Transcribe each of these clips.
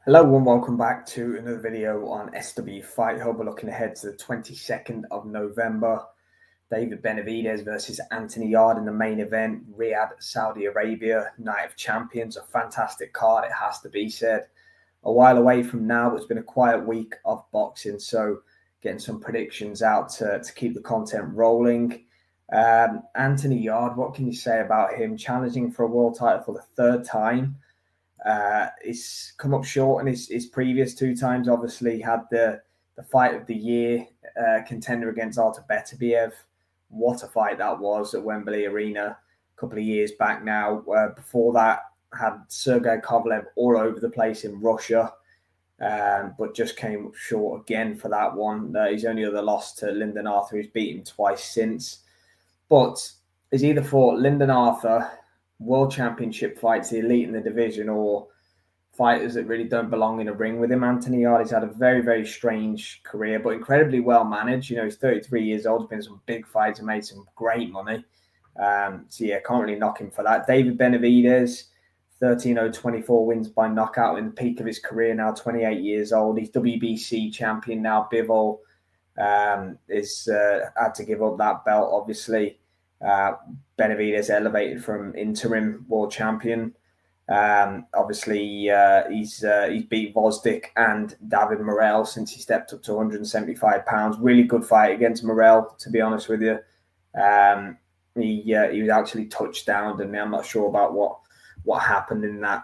Hello and welcome back to another video on SW Fight Hub. We're looking ahead to the 22nd of November. David Benavidez versus Anthony Yarde in the main event. Riyadh, Saudi Arabia, Night of Champions. A fantastic card, it has to be said. A while away from now, but it's been a quiet week of boxing, so getting some predictions out to keep the content rolling. Anthony Yarde, what can you say about him? Challenging for a world title for the third time. He's come up short in his previous two times. Obviously, had the fight of the year contender against Benavidez. What a fight that was at Wembley Arena a couple of years back now. Before that, had Sergey Kovalev all over the place in Russia, but just came up short again for that one. His only other loss to Lyndon Arthur, who's beaten twice since. But is either for Lyndon Arthur, world championship fights, the elite in the division, or fighters that really don't belong in a ring with him. Anthony Yarde has had a very, very strange career, but incredibly well managed. You know, he's 33 years old, been in some big fights and made some great money. So yeah, can't really knock him for that. David Benavidez, 13-0-24 wins by knockout in the peak of his career, now 28 years old. He's WBC champion now. Bivol is had to give up that belt, obviously. Benavidez elevated from interim world champion. Obviously, he's beat Vosdick and David Morrell since he stepped up to 175 pounds. Really good fight against Morrell, to be honest with you. He was actually touchdowned, and I'm not sure about what happened in that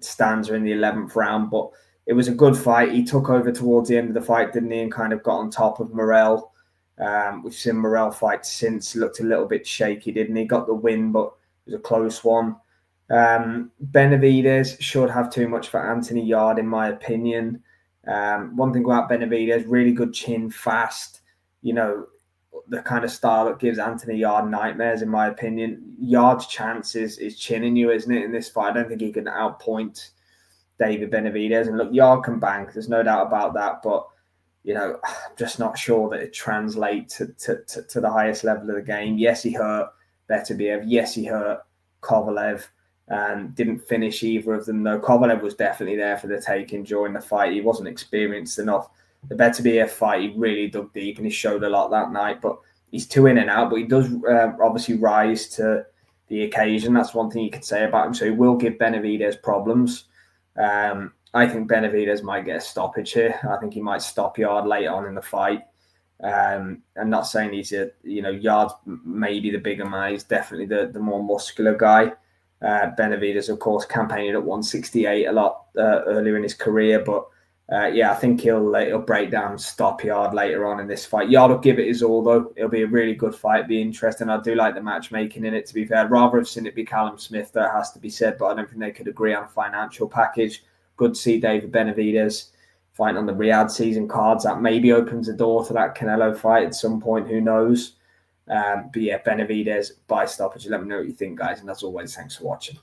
stanza in the 11th round, but it was a good fight. He took over towards the end of the fight, didn't he, and kind of got on top of Morrell. We've seen Morrell fight since. Looked a little bit shaky, didn't he? Got the win, but it was a close one. Benavidez should have too much for Anthony Yarde, in my opinion. One thing about Benavidez, really good chin, fast. You know, the kind of style that gives Anthony Yarde nightmares, in my opinion. Yarde's chance is chinning you, isn't it, in this fight? I don't think he can outpoint David Benavidez. And look, Yarde can bang. There's no doubt about that, but you know, I'm just not sure that it translates to the highest level of the game. Yes, he hurt Beterbiev. Yes, he hurt Kovalev. Didn't finish either of them, though. Kovalev was definitely there for the taking during the fight. He wasn't experienced enough. The Beterbiev fight, he really dug deep and he showed a lot that night. But he's too in and out. But he does obviously rise to the occasion. That's one thing you could say about him. So he will give Benavidez problems. I think Benavidez might get a stoppage here. I think he might stop Yarde later on in the fight. I'm not saying he's Yarde's maybe the bigger man. He's definitely the more muscular guy. Benavidez, of course, campaigning at 168 a lot earlier in his career. But I think he'll break down and stop Yarde later on in this fight. Yarde will give it his all, though. It'll be a really good fight, be interesting. I do like the matchmaking in it, to be fair. I'd rather have seen it be Callum Smith, that has to be said, but I don't think they could agree on a financial package. Good to see David Benavidez fighting on the Riyadh season cards. That maybe opens the door to that Canelo fight at some point. Who knows? But yeah, Benavidez by stoppage. Let me know what you think, guys. And as always, thanks for watching.